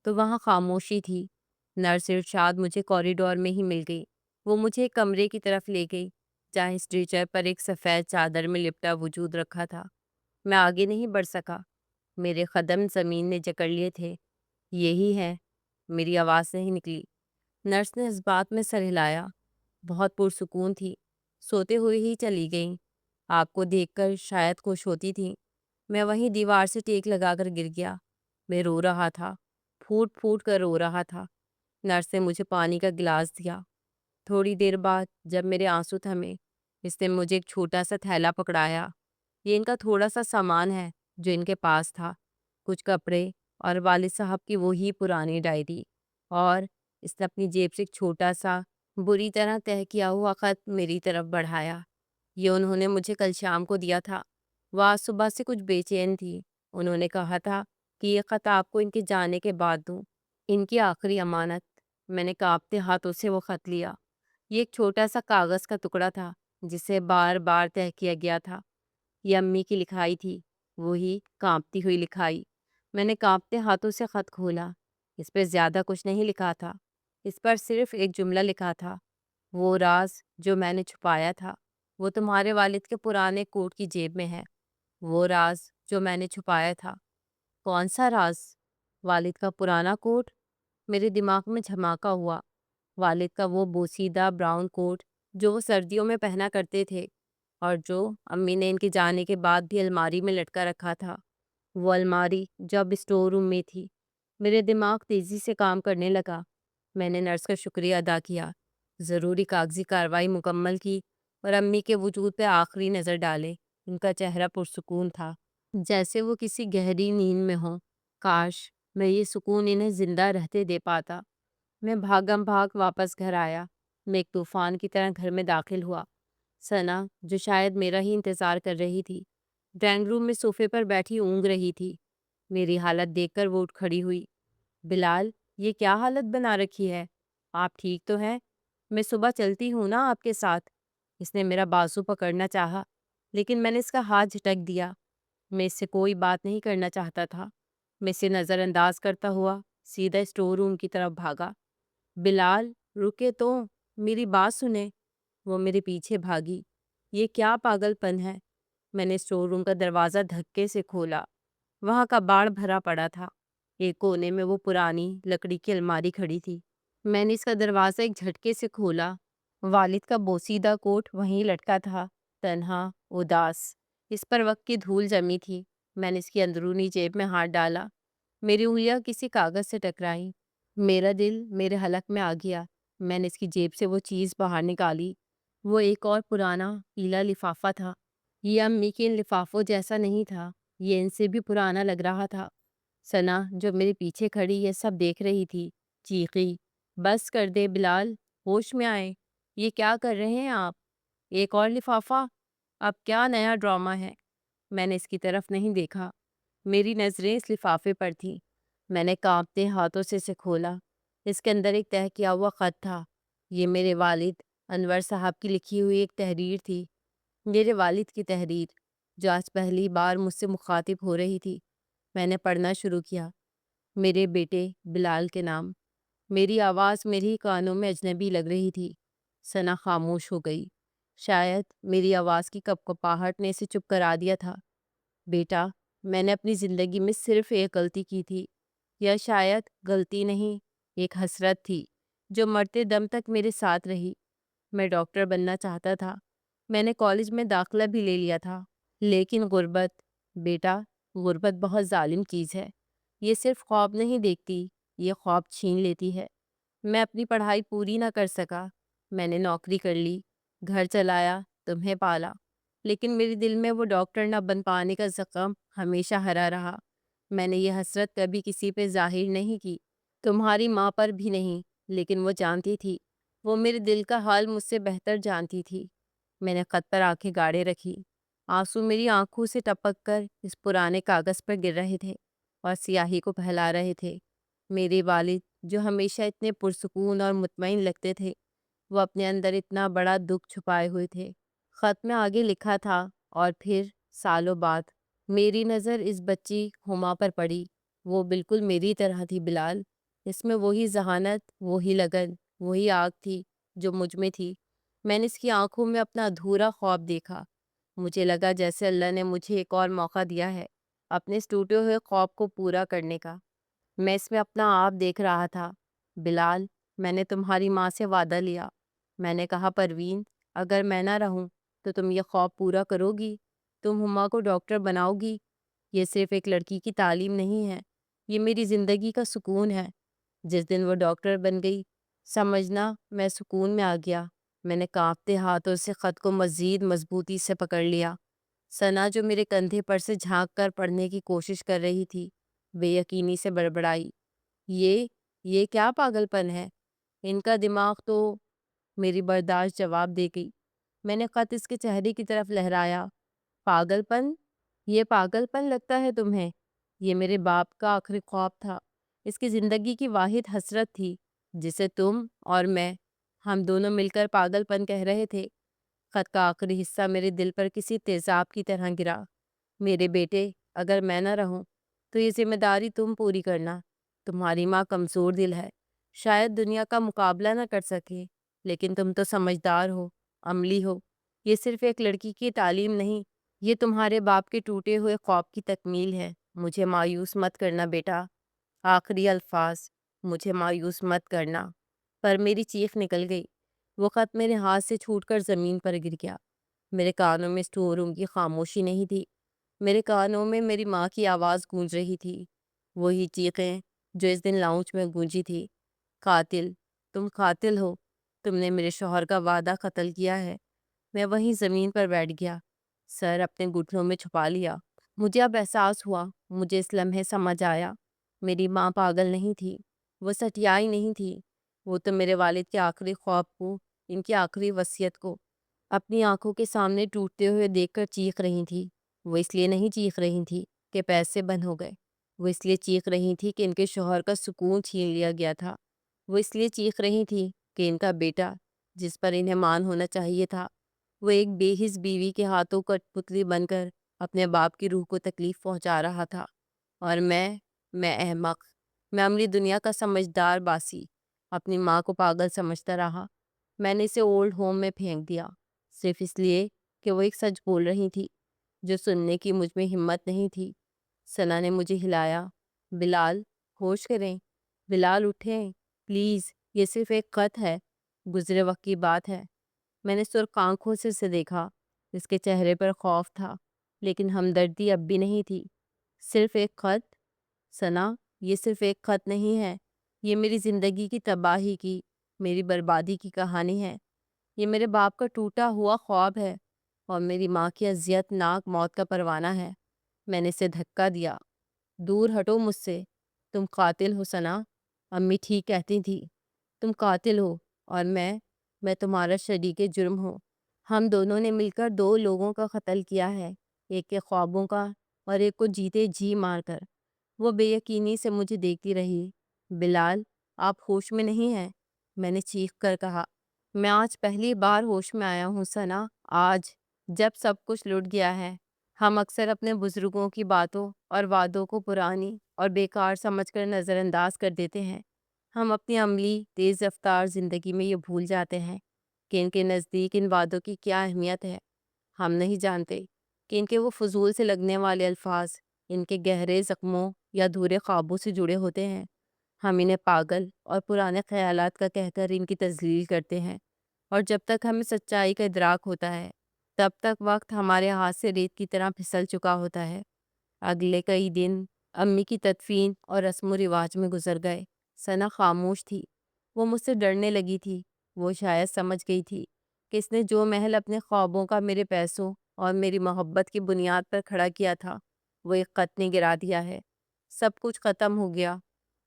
تو وہاں خاموشی تھی۔ نرس ارشاد مجھے کوریڈور میں ہی مل گئی۔ وہ مجھے ایک کمرے کی طرف لے گئی جہاں اسٹریچر پر ایک سفید چادر میں لپٹا وجود رکھا تھا۔ میں آگے نہیں بڑھ سکا، میرے قدم زمین نے جکڑ لیے تھے۔ یہی ہے، میری آواز نہیں نکلی۔ نرس نے اس بات میں سر ہلایا۔ بہت پرسکون تھی، سوتے ہوئے ہی چلی گئیں۔ آپ کو دیکھ کر شاید خوش ہوتی تھیں۔ میں وہیں دیوار سے ٹیک لگا کر گر گیا۔ میں رو رہا تھا، پھوٹ پھوٹ کر رو رہا تھا۔ نرس نے مجھے پانی کا گلاس دیا۔ تھوڑی دیر بعد جب میرے آنسو تھمے، اس نے مجھے ایک چھوٹا سا تھیلا پکڑایا۔ یہ ان کا تھوڑا سا سامان ہے جو ان کے پاس تھا، کچھ کپڑے اور والد صاحب کی وہی پرانی ڈائری، اور اس نے اپنی جیب سے ایک چھوٹا سا بری طرح تہہ کیا ہوا خط میری طرف بڑھایا۔ یہ انہوں نے مجھے کل شام کو دیا تھا۔ وہ آج صبح سے کچھ بے چین تھی۔ انہوں نے کہا تھا کہ یہ خط آپ کو ان کے جانے کے بعد دوں، ان کی آخری امانت۔ میں نے کانپتے ہاتھوں سے وہ خط لیا۔ یہ ایک چھوٹا سا کاغذ کا ٹکڑا تھا جسے بار بار تہہ کیا گیا تھا۔ یہ امی کی لکھائی تھی، وہی کانپتی ہوئی لکھائی۔ میں نے کانپتے ہاتھوں سے خط کھولا۔ اس پہ زیادہ کچھ نہیں لکھا تھا، اس پر صرف ایک جملہ لکھا تھا: وہ راز جو میں نے چھپایا تھا وہ تمہارے والد کے پرانے کوٹ کی جیب میں ہے۔ وہ راز جو میں نے چھپایا تھا۔ کون سا راز؟ والد کا پرانا کوٹ؟ میرے دماغ میں جھماکا ہوا۔ والد کا وہ بوسیدہ براؤن کوٹ جو وہ سردیوں میں پہنا کرتے تھے اور جو امی نے ان کے جانے کے بعد بھی الماری میں لٹکا رکھا تھا۔ وہ الماری جو اب اسٹور روم میں تھی۔ میرے دماغ تیزی سے کام کرنے لگا۔ میں نے نرس کا شکریہ ادا کیا، ضروری کاغذی کارروائی مکمل کی اور امی کے وجود پہ آخری نظر ڈالے۔ ان کا چہرہ پرسکون تھا، جیسے وہ کسی گہری نیند میں ہوں۔ کاش میں یہ سکون انہیں زندہ رہتے دے پاتا۔ میں بھاگم بھاگ واپس گھر آیا۔ میں ایک طوفان کی طرح گھر میں داخل ہوا۔ ثنا، جو شاید میرا ہی انتظار کر رہی تھی، ڈرائنگ روم میں صوفے پر بیٹھی اونگ رہی تھی۔ میری حالت دیکھ کر وہ اٹھ کھڑی ہوئی۔ بلال، یہ کیا حالت بنا رکھی ہے؟ آپ ٹھیک تو ہیں؟ میں صبح چلتی ہوں نا آپ کے ساتھ۔ اس نے میرا بازو پکڑنا چاہا، لیکن میں نے اس کا ہاتھ جھٹک دیا۔ میں اس سے کوئی بات نہیں کرنا چاہتا تھا۔ میں اسے نظر انداز کرتا ہوا سیدھا اسٹور روم کی طرف بھاگا۔ بلال، رکے تو، میری بات سنیں۔ وہ میرے پیچھے بھاگی۔ یہ کیا پاگل پن ہے؟ میں نے اسٹور روم کا دروازہ دھکے سے کھولا۔ وہاں کباڑ بھرا پڑا تھا۔ ایک کونے میں وہ پرانی لکڑی کی الماری کھڑی تھی۔ میں نے اس کا دروازہ ایک جھٹکے سے کھولا۔ والد کا بوسیدہ کوٹ وہیں لٹکا تھا، تنہا، اداس۔ اس پر وقت کی دھول جمی تھی۔ میں نے اس کی اندرونی جیب میں ہاتھ ڈالا۔ میری انگلیاں کسی کاغذ سے ٹکرائیں۔ میرا دل میرے حلق میں آ گیا۔ میں نے اس کی جیب سے وہ چیز باہر نکالی۔ وہ ایک اور پرانا پیلا لفافہ تھا۔ یہ امی کے ان لفافوں جیسا نہیں تھا، یہ ان سے بھی پرانا لگ رہا تھا۔ ثنا، جو میرے پیچھے کھڑی یہ سب دیکھ رہی تھی، چیخی، بس کر دے بلال، ہوش میں آئے۔ یہ کیا کر رہے ہیں آپ؟ ایک اور لفافہ؟ اب کیا نیا ڈرامہ ہے؟ میں نے اس کی طرف نہیں دیکھا۔ میری نظریں اس لفافے پر تھیں۔ میں نے کانپتے ہاتھوں سے اسے کھولا۔ اس کے اندر ایک تہہ کیا ہوا خط تھا۔ یہ میرے والد انور صاحب کی لکھی ہوئی ایک تحریر تھی۔ میرے والد کی تحریر، جو آج پہلی بار مجھ سے مخاطب ہو رہی تھی۔ میں نے پڑھنا شروع کیا۔ میرے بیٹے بلال کے نام۔ میری آواز میری ہی کانوں میں اجنبی لگ رہی تھی۔ ثنا خاموش ہو گئی۔ شاید میری آواز کی کپکپاہٹ نے اسے چپ کرا دیا تھا۔ بیٹا، میں نے اپنی زندگی میں صرف ایک غلطی کی تھی، یا شاید غلطی نہیں، ایک حسرت تھی جو مرتے دم تک میرے ساتھ رہی۔ میں ڈاکٹر بننا چاہتا تھا۔ میں نے کالج میں داخلہ بھی لے لیا تھا، لیکن غربت، بیٹا، غربت بہت ظالم چیز ہے۔ یہ صرف خواب نہیں دیکھتی، یہ خواب چھین لیتی ہے۔ میں اپنی پڑھائی پوری نہ کر سکا۔ میں نے نوکری کر لی، گھر چلایا، تمہیں پالا، لیکن میرے دل میں وہ ڈاکٹر نہ بن پانے کا زخم ہمیشہ ہرا رہا۔ میں نے یہ حسرت کبھی کسی پہ ظاہر نہیں کی، تمہاری ماں پر بھی نہیں، لیکن وہ جانتی تھی، وہ میرے دل کا حال مجھ سے بہتر جانتی تھی۔ میں نے خط پر آنکھیں گاڑے رکھی۔ آنسو میری آنکھوں سے ٹپک کر اس پرانے کاغذ پر گر رہے تھے اور سیاہی کو پھیلا رہے تھے۔ میرے والد، جو ہمیشہ اتنے پرسکون اور مطمئن لگتے تھے، وہ اپنے اندر اتنا بڑا دکھ چھپائے ہوئے تھے۔ خط میں آگے لکھا تھا، اور پھر سالوں بعد میری نظر اس بچی ہما پر پڑی۔ وہ بالکل میری طرح تھی بلال۔ اس میں وہی ذہانت، وہی لگن، وہی آگ تھی جو مجھ میں تھی۔ میں نے اس کی آنکھوں میں اپنا ادھورا خواب دیکھا۔ مجھے لگا جیسے اللہ نے مجھے ایک اور موقع دیا ہے اپنے اس ٹوٹے ہوئے خواب کو پورا کرنے کا۔ میں اس میں اپنا آپ دیکھ رہا تھا۔ بلال، میں نے تمہاری ماں سے وعدہ لیا۔ میں نے کہا، پروین، اگر میں نہ رہوں تو تم یہ خواب پورا کرو گی؟ تم ہما کو ڈاکٹر بناؤ گی؟ یہ صرف ایک لڑکی کی تعلیم نہیں ہے، یہ میری زندگی کا سکون ہے۔ جس دن وہ ڈاکٹر بن گئی، سمجھنا میں سکون میں آ گیا۔ میں نے کانپتے ہاتھوں سے خط کو مزید مضبوطی سے پکڑ لیا۔ ثنا، جو میرے کندھے پر سے جھانک کر پڑھنے کی کوشش کر رہی تھی، بے یقینی سے بڑبڑائی، یہ کیا پاگل پن ہے؟ ان کا دماغ تو… میری برداشت جواب دے گئی۔ میں نے خط اس کے چہرے کی طرف لہرایا۔ پاگل پن؟ یہ پاگل پن لگتا ہے تمہیں؟ یہ میرے باپ کا آخری خواب تھا، اس کی زندگی کی واحد حسرت تھی، جسے تم اور میں، ہم دونوں مل کر پاگل پن کہہ رہے تھے۔ خط کا آخری حصہ میرے دل پر کسی تیزاب کی طرح گرا۔ میرے بیٹے، اگر میں نہ رہوں تو یہ ذمہ داری تم پوری کرنا۔ تمہاری ماں کمزور دل ہے، شاید دنیا کا مقابلہ نہ کر سکے، لیکن تم تو سمجھدار ہو، عملی ہو۔ یہ صرف ایک لڑکی کی تعلیم نہیں، یہ تمہارے باپ کے ٹوٹے ہوئے خواب کی تکمیل ہے۔ مجھے مایوس مت کرنا بیٹا۔ آخری الفاظ، مجھے مایوس مت کرنا۔ پر میری چیخ نکل گئی۔ وہ خط میرے ہاتھ سے چھوٹ کر زمین پر گر گیا۔ میرے کانوں میں اسٹور روم کی خاموشی نہیں تھی، میرے کانوں میں میری ماں کی آواز گونج رہی تھی، وہی چیخیں جو اس دن لاؤنج میں گونجی تھی۔ قاتل، تم قاتل ہو، تم نے میرے شوہر کا وعدہ قتل کیا ہے۔ میں وہیں زمین پر بیٹھ گیا، سر اپنے گھٹنوں میں چھپا لیا۔ مجھے اب احساس ہوا، مجھے اس لمحے سمجھ آیا، میری ماں پاگل نہیں تھی، وہ سٹیائی نہیں تھی، وہ تو میرے والد کے آخری خواب کو، ان کی آخری وصیت کو اپنی آنکھوں کے سامنے ٹوٹتے ہوئے دیکھ کر چیخ رہی تھی۔ وہ اس لیے نہیں چیخ رہی تھی کہ پیسے بند ہو گئے، وہ اس لیے چیخ رہی تھی کہ ان کے شوہر کا سکون چھین لیا گیا تھا، وہ اس لیے چیخ رہی تھی کہ ان کا بیٹا، جس پر انہیں مان ہونا چاہیے تھا، وہ ایک بے حس بیوی کے ہاتھوں کٹ پتلی بن کر اپنے باپ کی روح کو تکلیف پہنچا رہا تھا۔ اور میں احمق، میں عملی دنیا کا سمجھدار باسی، اپنی ماں کو پاگل سمجھتا رہا۔ میں نے اسے اولڈ ہوم میں پھینک دیا، صرف اس لیے کہ وہ ایک سچ بول رہی تھی جو سننے کی مجھ میں ہمت نہیں تھی۔ ثنا نے مجھے ہلایا۔ بلال، ہوش کریں، بلال اٹھیں، پلیز، یہ صرف ایک خط ہے، گزرے وقت کی بات ہے۔ میں نے سرخ آنکھوں سے اسے دیکھا، اس کے چہرے پر خوف تھا، لیکن ہمدردی اب بھی نہیں تھی۔ صرف ایک خط؟ ثنا، یہ صرف ایک خط نہیں ہے، یہ میری زندگی کی تباہی کی، میری بربادی کی کہانی ہے۔ یہ میرے باپ کا ٹوٹا ہوا خواب ہے، اور میری ماں کی اذیت ناک موت کا پروانہ ہے۔ میں نے اسے دھکا دیا۔ دور ہٹو مجھ سے، تم قاتل ہو ثنا، امی ٹھیک کہتی تھی، تم قاتل ہو، اور میں تمہارا شریک جرم ہوں۔ ہم دونوں نے مل کر دو لوگوں کا قتل کیا ہے، ایک کے خوابوں کا اور ایک کو جیتے جی مار کر۔ وہ بے یقینی سے مجھے دیکھتی رہی۔ بلال، آپ ہوش میں نہیں ہیں، میں نے چیخ کر کہا۔ میں آج پہلی بار ہوش میں آیا ہوں ثنا، آج، جب سب کچھ لٹ گیا ہے۔ ہم اکثر اپنے بزرگوں کی باتوں اور وعدوں کو پرانی اور بیکار سمجھ کر نظر انداز کر دیتے ہیں۔ ہم اپنی عملی تیز رفتار زندگی میں یہ بھول جاتے ہیں کہ ان کے نزدیک ان وعدوں کی کیا اہمیت ہے۔ ہم نہیں جانتے کہ ان کے وہ فضول سے لگنے والے الفاظ ان کے گہرے زخموں یا دھورے خوابوں سے جڑے ہوتے ہیں۔ ہم انہیں پاگل اور پرانے خیالات کا کہہ کر ان کی تذلیل کرتے ہیں، اور جب تک ہمیں سچائی کا ادراک ہوتا ہے، تب تک وقت ہمارے ہاتھ سے ریت کی طرح پھسل چکا ہوتا ہے۔ اگلے کئی دن امی کی تدفین اور رسم و رواج میں گزر گئے۔ ثنا خاموش تھی، وہ مجھ سے ڈرنے لگی تھی۔ وہ شاید سمجھ گئی تھی کہ اس نے جو محل اپنے خوابوں کا میرے پیسوں اور میری محبت کی بنیاد پر کھڑا کیا تھا، وہ ایک خط نے گرا دیا ہے۔ سب کچھ ختم ہو گیا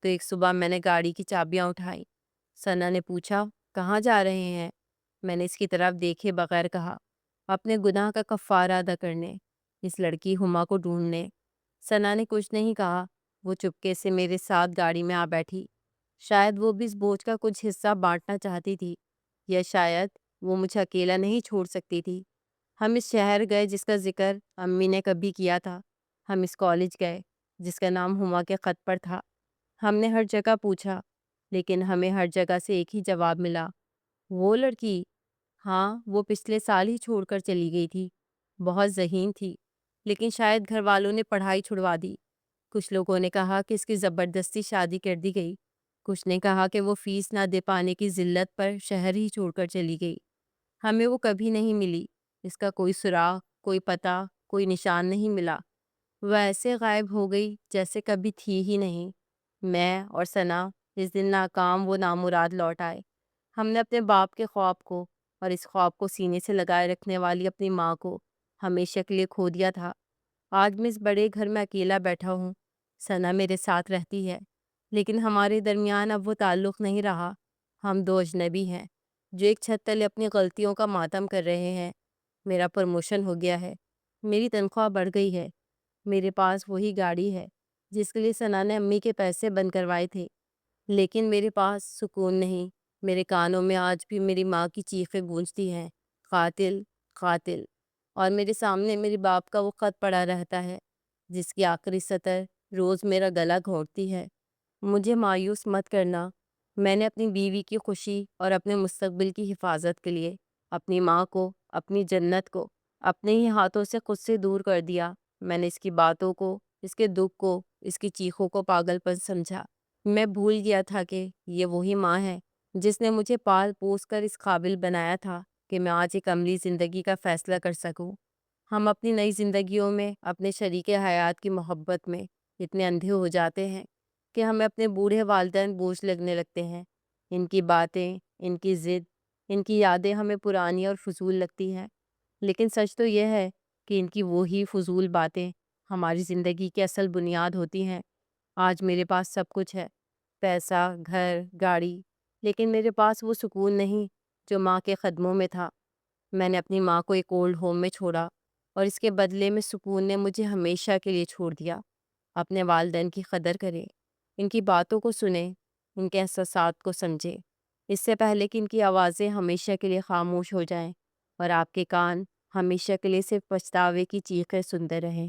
تو ایک صبح میں نے گاڑی کی چابیاں اٹھائیں۔ ثنا نے پوچھا، کہاں جا رہے ہیں؟ میں نے اس کی طرف دیکھے بغیر کہا، اپنے گناہ کا کفارہ ادا کرنے، اس لڑکی ہما کو ڈھونڈنے۔ ثنا نے کچھ نہیں کہا، وہ چپکے سے میرے ساتھ گاڑی میں آ بیٹھی۔ شاید وہ بھی اس بوجھ کا کچھ حصہ بانٹنا چاہتی تھی، یا شاید وہ مجھے اکیلا نہیں چھوڑ سکتی تھی۔ ہم اس شہر گئے جس کا ذکر امی نے کبھی کیا تھا، ہم اس کالج گئے جس کا نام ہما کے خط پر تھا۔ ہم نے ہر جگہ پوچھا، لیکن ہمیں ہر جگہ سے ایک ہی جواب ملا، وہ لڑکی؟ ہاں، وہ پچھلے سال ہی چھوڑ کر چلی گئی تھی، بہت ذہین تھی، لیکن شاید گھر والوں نے پڑھائی چھڑوا دی۔ کچھ لوگوں نے کہا کہ اس کی زبردستی شادی کر دی گئی، کچھ نے کہا کہ وہ فیس نہ دے پانے کی ذلت پر شہر ہی چھوڑ کر چلی گئی۔ ہمیں وہ کبھی نہیں ملی، اس کا کوئی سراغ، کوئی پتہ، کوئی نشان نہیں ملا۔ وہ ایسے غائب ہو گئی جیسے کبھی تھی ہی نہیں۔ میں اور ثنا اس دن ناکام و نامراد لوٹ آئے۔ ہم نے اپنے باپ کے خواب کو اور اس خواب کو سینے سے لگائے رکھنے والی اپنی ماں کو ہمیشہ کے لیے کھو دیا تھا۔ آج میں اس بڑے گھر میں اکیلا بیٹھا ہوں، ثنا میرے ساتھ رہتی ہے، لیکن ہمارے درمیان اب وہ تعلق نہیں رہا۔ ہم دو اجنبی ہیں جو ایک چھت تلے اپنی غلطیوں کا ماتم کر رہے ہیں۔ میرا پروموشن ہو گیا ہے، میری تنخواہ بڑھ گئی ہے، میرے پاس وہی گاڑی ہے جس کے لیے ثنا نے امی کے پیسے بند کروائے تھے، لیکن میرے پاس سکون نہیں۔ میرے کانوں میں آج بھی میری ماں کی چیخیں گونجتی ہیں، قاتل، قاتل، اور میرے سامنے میرے باپ کا وہ خط پڑا رہتا ہے جس کی آخری سطر روز میرا گلا گھونٹتی ہے۔ مجھے مایوس مت کرنا، میں نے اپنی بیوی کی خوشی اور اپنے مستقبل کی حفاظت کے لیے اپنی ماں کو، اپنی جنت کو اپنے ہی ہاتھوں سے خود سے دور کر دیا۔ میں نے اس کی باتوں کو، اس کے دکھ کو، اس کی چیخوں کو پاگل پن سمجھا۔ میں بھول گیا تھا کہ یہ وہی ماں ہے جس نے مجھے پال پوس کر اس قابل بنایا تھا کہ میں آج ایک عملی زندگی کا فیصلہ کر سکوں۔ ہم اپنی نئی زندگیوں میں اپنے شریک حیات کی محبت میں اتنے اندھے ہو جاتے ہیں کہ ہمیں اپنے بوڑھے والدین بوجھ لگنے لگتے ہیں۔ ان کی باتیں، ان کی ضد، ان کی یادیں ہمیں پرانی اور فضول لگتی ہیں، لیکن سچ تو یہ ہے کہ ان کی وہی فضول باتیں ہماری زندگی کی اصل بنیاد ہوتی ہیں۔ آج میرے پاس سب کچھ ہے، پیسہ، گھر، گاڑی، لیکن میرے پاس وہ سکون نہیں جو ماں کے قدموں میں تھا۔ میں نے اپنی ماں کو ایک اولڈ ہوم میں چھوڑا اور اس کے بدلے میں سکون نے مجھے ہمیشہ کے لیے چھوڑ دیا۔ اپنے والدین کی قدر کریں، ان کی باتوں کو سنیں، ان کے احساسات کو سمجھیں، اس سے پہلے کہ ان کی آوازیں ہمیشہ کے لیے خاموش ہو جائیں اور آپ کے کان ہمیشہ کے لیے صرف پچھتاوے کی چیخیں سنتے رہیں۔